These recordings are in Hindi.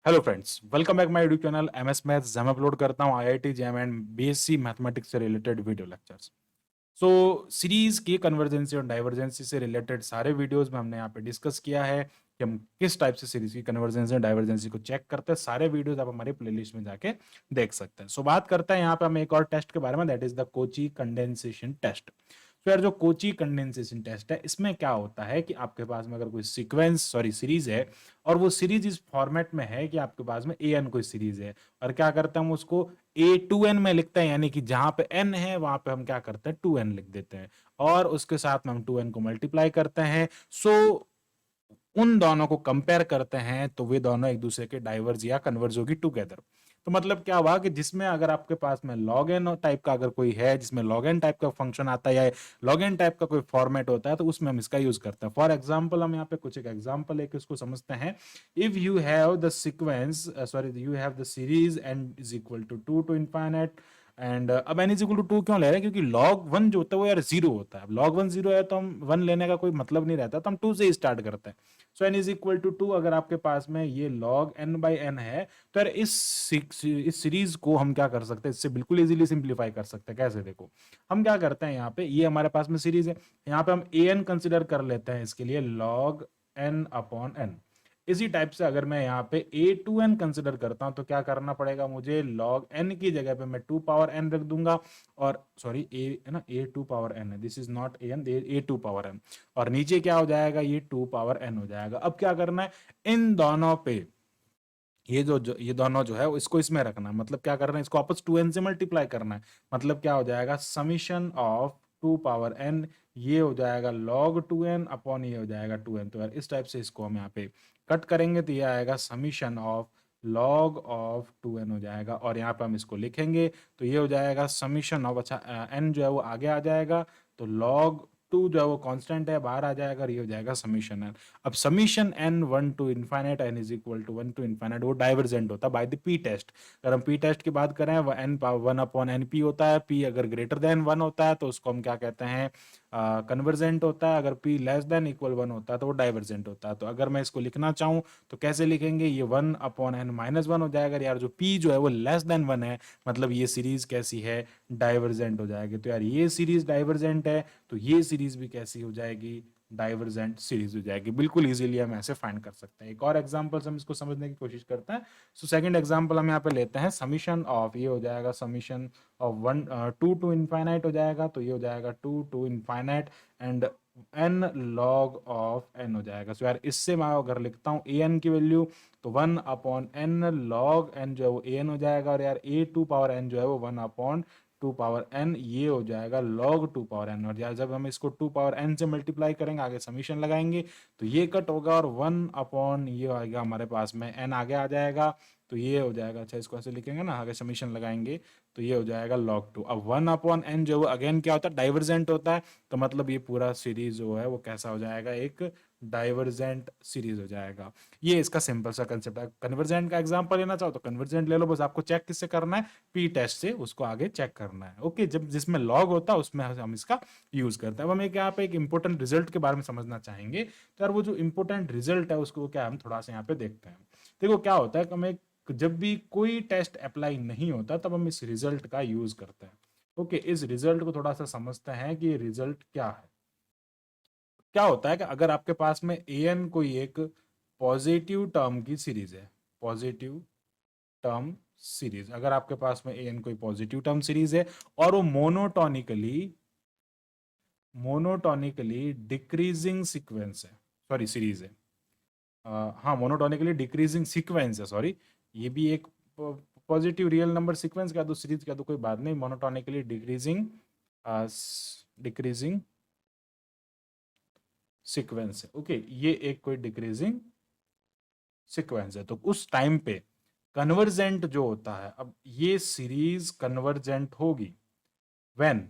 Hello friends, welcome back my YouTube channel MS maths, जहां मैं अपलोड करता हूं IIT JAM and BSc mathematics से related video lectures. So series के कन्वर्जेंसी और डाइवर्जेंसी से रिलेटेड सारे वीडियोस में हमने यहाँ पे डिस्कस किया है कि हम किस टाइप से सीरीज की कन्वर्जेंसी और डाइवर्जेंसी को चेक करते हैं। सारे वीडियोस आप हमारे प्लेलिस्ट में जाके देख सकते हैं। सो बात करते हैं यहाँ पे हम एक और टेस्ट के बारे में, that is the Cauchy condensation test. तो यार जो कोची कंडेंसेशन टेस्ट है, इसमें क्या होता है कि आपके पास में अगर कोई सीरीज है और वो सीरीज इस फॉर्मेट में है कि आपके पास में ए एन कोई सीरीज है, और क्या करते हैं हम उसको ए टू एन में लिखते हैं, यानी कि जहां पे एन है वहां पे हम क्या करते हैं, टू एन लिख देते हैं और उसके साथ में हम टू एन को मल्टीप्लाई करते हैं। सो उन दोनों को कंपेयर करते हैं तो वे दोनों एक दूसरे के डाइवर्ज या कन्वर्ज होगी टुगेदर। तो मतलब क्या हुआ कि जिसमें अगर आपके पास में लॉग एन टाइप का अगर कोई है, जिसमें लॉग एन टाइप का फंक्शन आता है या लॉग एन टाइप का कोई फॉर्मेट होता है, तो उसमें हम इसका यूज करते हैं। फॉर एग्जांपल हम यहाँ पे कुछ एक एग्जांपल लेके इसको समझते हैं। If you have the sequence sorry you have the series N is equal to two to infinite and अब N is equal to two क्यों ले रहे हैं, क्योंकि log वन जो होता है वो यार जीरो होता है। log वन जीरो है तो हम वन लेने का कोई मतलब नहीं रहता, तो हम टू से ही स्टार्ट करते हैं। So N is equal to two अगर आपके पास में ये log n बाई एन है, तो यार इस सीरीज को हम क्या कर सकते हैं, इससे बिल्कुल इजीली सिंप्लीफाई कर सकते हैं। कैसे, देखो हम क्या करते हैं, यहाँ पे ये हमारे पास में सीरीज है, यहाँ पे हम ए एन कंसिडर कर लेते हैं इसके लिए log n अपॉन एन। इसी टाइप से अगर मैं यहाँ पे ए टू एन कंसिडर करता हूं तो क्या करना पड़ेगा मुझे, log n की जगह पे मैं टू पावर n रख दूंगा, और सॉरी ए है ना, ए टू पावर n है, this is not a n, a to power n, और नीचे क्या हो जाएगा, ये टू पावर n हो जाएगा। अब क्या करना है, इन दोनों पे ये दोनों जो है इसको इसमें रखना है, मतलब क्या करना है, इसको आपस टू एन से मल्टीप्लाई करना है। मतलब क्या हो जाएगा, summation of two power n, ये हो जाएगा log टू एन अपॉन ये हो जाएगा टू एन। तो यार इस टाइप से इसको हम यहाँ पे कट करेंगे तो ये आएगा summation of log of two n हो जाएगा, और यहाँ पे हम इसको लिखेंगे तो ये हो जाएगा समीशन ऑफ, अच्छा एन जो है वो आगे आ जाएगा, तो log टू जो है वो कांस्टेंट है बाहर आ जाएगा, और ये हो जाएगा समीशन एन। अब summation n one to infinite n is equal to one to infinite, वो डाइवर्जेंट होता है बाय द पी टेस्ट। अगर हम पी टेस्ट की बात करें, वो n one upon n p होता है, पी अगर ग्रेटर देन वन होता है तो उसको हम क्या कहते हैं, कन्वर्जेंट होता है, अगर P less than equal one होता है तो वो डाइवर्जेंट होता है। तो अगर मैं इसको लिखना चाहूँ तो कैसे लिखेंगे, ये one upon n minus one हो जाएगा यार, जो पी जो है वो लेस देन वन है, मतलब ये सीरीज कैसी है, डाइवर्जेंट हो जाएगी। तो यार ये सीरीज डाइवर्जेंट है, तो ये सीरीज भी कैसी हो जाएगी, डाइवर्जेंट सीरीज हो जाएगी। बिल्कुल इजीली हम ऐसे फाइंड कर सकते हैं। एक और एग्जांपल से हम इसको समझने की कोशिश करते हैं। सो सेकंड एग्जांपल हम यहाँ पे लेते हैं, समीशन ऑफ, ये हो जाएगा summation of one two to infinite हो जाएगा, तो ये हो जाएगा two to infinite and n log of n हो जाएगा। सो यार इससे मैं अगर लिखता हूँ ए एन की वैल्यू, तो one upon n log n जो है वो ए एन हो जाएगा, और यार ए टू पावर एन जो है वो one upon two power n, ये हो जाएगा log टू पावर एन। और यार जब हम इसको टू पावर एन से मल्टीप्लाई करेंगे, आगे समीशन लगाएंगे तो ये कट होगा, और वन अपॉन ये आएगा हमारे पास में एन आगे आ जाएगा, तो ये हो जाएगा, अच्छा इसको ऐसे लिखेंगे ना, आगे समीशन लगाएंगे तो ये हो जाएगा log टू। अब वन अपॉन एन जो है अगेन क्या होता है, डाइवर्जेंट होता है, तो मतलब ये पूरा सीरीज जो है वो कैसा हो जाएगा, एक डाइवर्जेंट सीरीज हो जाएगा। ये इसका सिंपल सा कंसेप्ट है। कन्वर्जेंट का एग्जांपल लेना चाहो तो कन्वर्जेंट ले लो, बस आपको चेक किससे करना है, पी टेस्ट से उसको आगे चेक करना है। ओके, जब जिसमें लॉग होता है उसमें हम इसका यूज करते हैं। अब हम एक यहाँ पे एक इंपॉर्टेंट रिजल्ट के बारे में समझना चाहेंगे, तो यार वो जो इंपॉर्टेंट रिजल्ट है उसको क्या हम थोड़ा सा यहाँ पे देखते हैं। देखो क्या होता है कि हमें जब भी कोई टेस्ट अप्लाई नहीं होता तब हम इस रिजल्ट का यूज करते हैं। ओके, इस रिजल्ट को थोड़ा सा समझते हैं कि रिजल्ट क्या है। क्या होता है कि अगर आपके पास में ए एन कोई एक पॉजिटिव टर्म की सीरीज है, पॉजिटिव टर्म सीरीज, अगर आपके पास में ए एन कोई पॉजिटिव टर्म सीरीज है और वो मोनोटोनिकली मोनोटोनिकली डिक्रीजिंग सीक्वेंस है, सॉरी सीरीज है, हाँ मोनोटोनिकली डिक्रीजिंग सीक्वेंस है, सॉरी, ये भी एक पॉजिटिव रियल नंबर सीक्वेंस कह दो, सीरीज कह दो, कोई बात नहीं, मोनोटोनिकली डिक्रीजिंग डिक्रीजिंग सीक्वेंस है। ओके, ये एक कोई डिक्रीजिंग सीक्वेंस है, तो उस टाइम पे कन्वर्जेंट जो होता है, अब ये सीरीज कन्वर्जेंट होगी when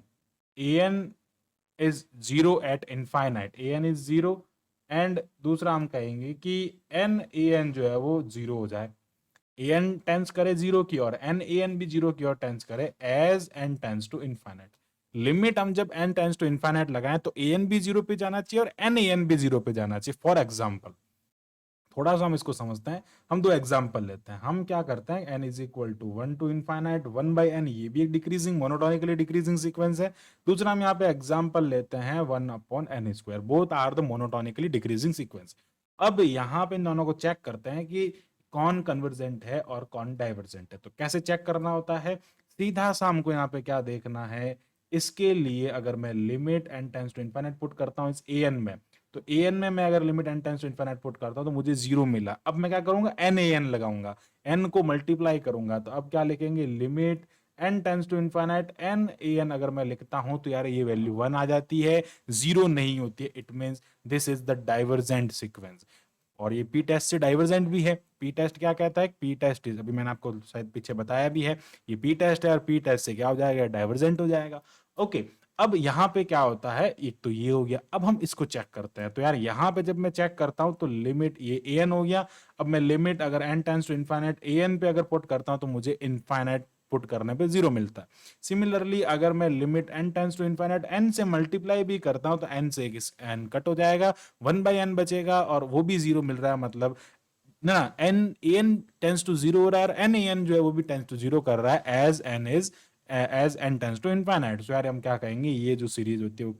an is zero eight infinite, an is zero, and दूसरा हम कहेंगे कि एन ए एन जो है वो जीरो हो जाए, an टेंस करे जीरो की और एन ए एन भी जीरो की और टेंस करे as n tends to infinite. Limit हम जब n टेंस टू इनफाइनाइट लगाएं तो an भी जीरो पे जाना चाहिए और एन ए एन भी जीरो पे जाना चाहिए। थोड़ा सा हम इसको समझते हैं। हम दो एग्जांपल लेते हैं। हम क्या करते हैं, n is equal to 1 to infinite 1 by n, ये भी एक डिक्रीजिंग मोनोटोनिकली डिक्रीजिंग सीक्वेंस है। दूसरा हम यहाँ पे एग्जांपल लेते हैं 1 upon n square, both are the monotonically decreasing sequence. अब यहाँ पे इन दोनों को चेक करते हैं कि कौन कन्वर्जेंट है और कौन डाइवर्जेंट है। तो कैसे चेक करना होता है, सीधा सा हमको यहाँ पे क्या देखना है, इसके लिए अगर मैं limit n tends to infinite put करता हूँ इस an में, तो an में मैं अगर limit n tends to infinite put करता हूँ तो मुझे 0 मिला। अब मैं क्या करूंगा, an लगाऊंगा, n को मल्टीप्लाई करूंगा, तो अब क्या लिखेंगे, limit n tends to infinite an अगर मैं लिखता हूं तो यार ये वैल्यू 1 आ जाती है, 0 नहीं होती है। It means this is the divergent sequence. और ये पी टेस्ट से डाइवर्जेंट भी है। पी टेस्ट क्या कहता है, पी टेस्ट अभी मैंने आपको शायद पीछे बताया भी है, ये पी टेस्ट है और पी टेस्ट से क्या हो जाएगा, डाइवर्जेंट हो जाएगा। ओके, अब यहाँ पे क्या होता है, एक तो ये हो गया। अब हम इसको चेक करते हैं। तो यार यहाँ पे जब मैं चेक करता हूं तो लिमिट ये an हो गया। अब मैं लिमिट अगर n tends to infinite an पे अगर पुट करता हूं तो मुझे इनफाइनाइट पुट करने पे 0 मिलता है। सिमिलरली अगर मैं limit n tends to infinite n से मल्टीप्लाई भी करता हूं तो n से n कट हो जाएगा, 1 बाई n बचेगा और वो भी 0 मिल रहा है। मतलब ना n टेंड्स टू 0 हो रहा है और n जो है वो भी टेंड्स टू 0 कर रहा है as n tends to infinite. So यार हम क्या कहेंगे, ये जो सीरीज होती है वो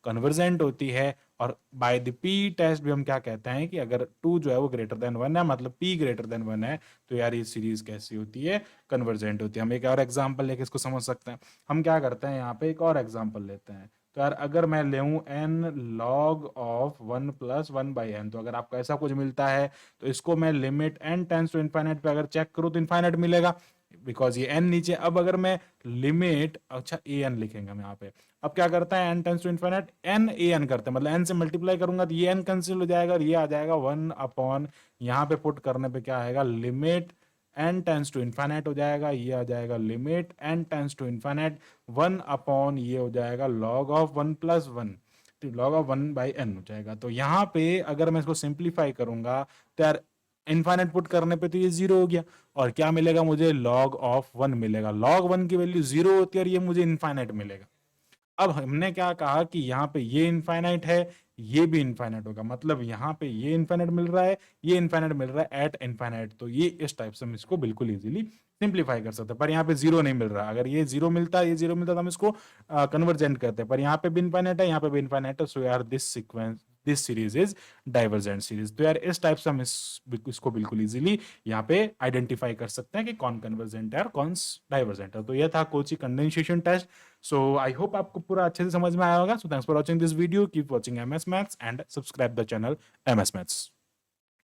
कन्वर्जेंट होती है। और बाय द पी टेस्ट भी हम क्या कहते हैं कि अगर 2 जो है वो ग्रेटर देन 1 है, मतलब p ग्रेटर देन 1 है, तो यार ये सीरीज कैसी होती है, कन्वर्जेंट होती है। हम एक और एग्जांपल लेके इसको समझ सकते हैं। हम क्या करते हैं, यहाँ पे एक और एग्जांपल लेते हैं। तो यार अगर मैं ले n log of 1 plus 1 by n, तो अगर आपको ऐसा कुछ मिलता है तो इसको मैं limit n tends to infinite पे अगर चेक करूँ तो इनफाइनाइट मिलेगा, बिकॉज ये n नीचे। अब अगर मैं लिमिट, अच्छा an लिखेंगे हम यहाँ पे। अब क्या करता है, n tends to infinite n an करते हैं, मतलब n से मल्टीप्लाई करूंगा तो ये n कैंसिल हो जाएगा और ये आ जाएगा 1 अपॉन, यहाँ पे पुट करने पे क्या आएगा, limit n tends to infinite हो जाएगा, ये आ जाएगा limit n tends to infinite 1 upon, ये हो जाएगा log of 1 plus 1, log of 1 by n हो जाएगा। तो यहाँ पे अगर मैं इसको सिंप्लीफाई करूंगा तो यार इनफाइनाइट पुट करने पे तो ये 0 हो गया और क्या मिलेगा मुझे, log ऑफ 1 मिलेगा। log 1 की वैल्यू 0 होती है और ये मुझे इनफाइनाइट मिलेगा। अब हमने क्या कहा कि यहाँ पे ये इनफाइनाइट है, ये भी इनफाइनाइट होगा, मतलब यहाँ पे ये इनफाइनाइट मिल रहा है, ये इनफाइनाइट मिल रहा है एट इनफाइनाइट। तो ये इस टाइप से हम इसको बिल्कुल इजीली सिंप्लीफाई कर सकते हैं। पर यहाँ पे 0 नहीं मिल रहा, अगर ये 0 मिलता, ये 0 मिलता तो हम इसको कन्वर्जेंट करते हैं। पर यहाँ पे भी इनफाइनाइट है, यहाँ पे भी इनफाइनाइट है। सो यार this series is divergent series. तो यार इस टाइप से हम इसको बिल्कुल इजीली यहाँ पे आइडेंटिफाई कर सकते हैं कि कौन कन्वर्जेंट है और कौन डाइवर्जेंट है। तो यह था Cauchy condensation test. So I hope आपको पूरा अच्छे से समझ में आया होगा। So thanks for watching this video, keep watching MS Maths and subscribe the channel MS Maths।